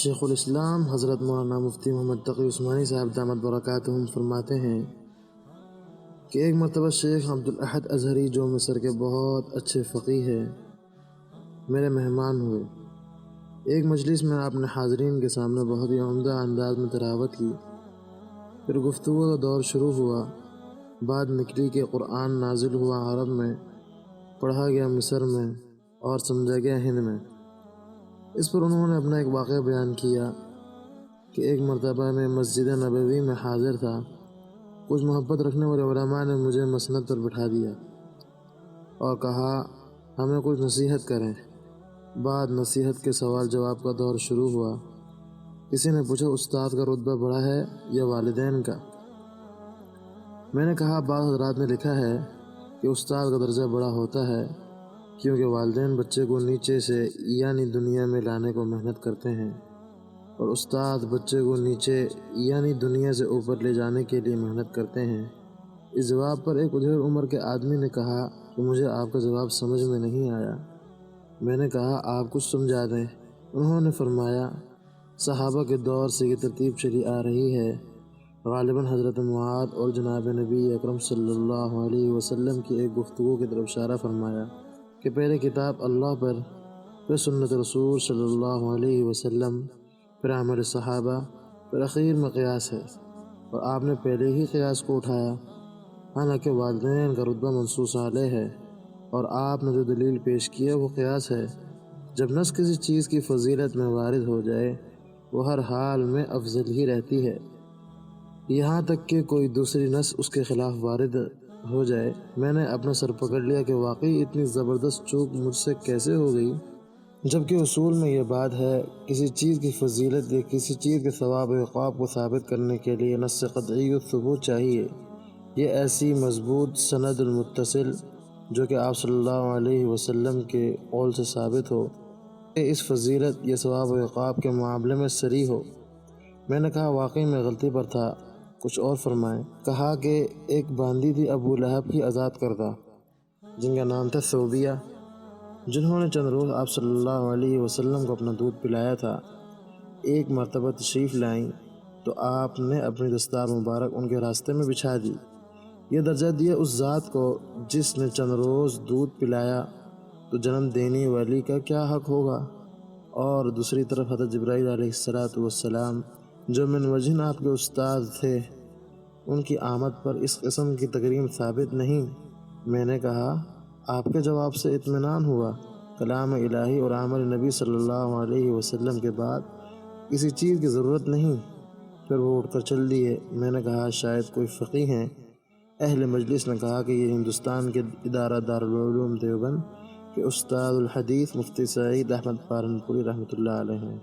شیخ الاسلام حضرت مولانا مفتی محمد تقی عثمانی صاحب دامت برکاتہم فرماتے ہیں کہ ایک مرتبہ شیخ عبدالاحد اظہری جو مصر کے بہت اچھے فقیہ ہیں میرے مہمان ہوئے۔ ایک مجلس میں آپ نے حاضرین کے سامنے بہت ہی عمدہ انداز میں تلاوت کی، پھر گفتگو کا دور شروع ہوا۔ بات نکلی کہ قرآن نازل ہوا عرب میں، پڑھا گیا مصر میں اور سمجھا گیا ہند میں۔ اس پر انہوں نے اپنا ایک واقعہ بیان کیا کہ ایک مرتبہ میں مسجد نبوی میں حاضر تھا، کچھ محبت رکھنے والے علماء نے مجھے مسند پر بٹھا دیا اور کہا ہمیں کچھ نصیحت کریں۔ بعد نصیحت کے سوال جواب کا دور شروع ہوا۔ کسی نے پوچھا استاد کا رتبہ بڑا ہے یا والدین کا؟ میں نے کہا بعض حضرات نے لکھا ہے کہ استاد کا درجہ بڑا ہوتا ہے کیونکہ والدین بچے کو نیچے سے یعنی دنیا میں لانے کو محنت کرتے ہیں، اور استاد بچے کو نیچے یعنی دنیا سے اوپر لے جانے کے لیے محنت کرتے ہیں۔ اس جواب پر ایک ادھیڑ عمر کے آدمی نے کہا کہ مجھے آپ کا جواب سمجھ میں نہیں آیا۔ میں نے کہا آپ کچھ سمجھا دیں۔ انہوں نے فرمایا صحابہ کے دور سے یہ ترتیب چلی آ رہی ہے، غالباً حضرت معاذ اور جناب نبی اکرم صلی اللہ علیہ وسلم کی ایک گفتگو کی طرف اشارہ فرمایا کہ پہلے کتاب اللہ پر، پھر سنت رسول صلی اللہ علیہ وسلم، پھر عمل صحابہ، پھر اخیر میں قیاس ہے، اور آپ نے پہلے ہی قیاس کو اٹھایا، حالانکہ والدین کا رتبہ منصوص علیہ ہے، اور آپ نے جو دلیل پیش کی ہے وہ قیاس ہے۔ جب نص کسی چیز کی فضیلت میں وارد ہو جائے وہ ہر حال میں افضل ہی رہتی ہے، یہاں تک کہ کوئی دوسری نص اس کے خلاف وارد ہو جائے۔ میں نے اپنا سر پکڑ لیا کہ واقعی اتنی زبردست چوک مجھ سے کیسے ہو گئی، جبکہ اصول میں یہ بات ہے کسی چیز کی فضیلت یا کسی چیز کے ثواب و عقاب کو ثابت کرنے کے لیے نص قطعی و ثبوت چاہیے۔ یہ ایسی مضبوط سند المتصل جو کہ آپ صلی اللہ علیہ وسلم کے قول سے ثابت ہو کہ اس فضیلت یا ثواب و عقاب کے معاملے میں صریح ہو۔ میں نے کہا واقعی میں غلطی پر تھا، کچھ اور فرمائیں۔ کہا کہ ایک باندی تھی ابو لہب کی آزاد کردہ، جن کا نام تھا ثوبیہ، جنہوں نے چند روز آپ صلی اللہ علیہ وسلم کو اپنا دودھ پلایا تھا۔ ایک مرتبہ تشریف لائیں تو آپ نے اپنی دستار مبارک ان کے راستے میں بچھا دی۔ یہ درجہ دیا اس ذات کو جس نے چند روز دودھ پلایا، تو جنم دینے والی کا کیا حق ہوگا؟ اور دوسری طرف حضرت جبرائیل علیہ السلام جو من وجہ آپ کے استاد تھے، ان کی آمد پر اس قسم کی تکریم ثابت نہیں۔ میں نے کہا آپ کے جواب سے اطمینان ہوا، کلام الہی اور عمل نبی صلی اللہ علیہ وسلم کے بعد کسی چیز کی ضرورت نہیں۔ پھر وہ اٹھ کر چل دیے۔ میں نے کہا شاید کوئی فقیہ ہیں۔ اہل مجلس نے کہا کہ یہ ہندوستان کے ادارہ دارالعلوم دیوبند کے استاد الحدیث مفتی سعید احمد پالن پوری رحمۃ اللہ علیہ ہیں۔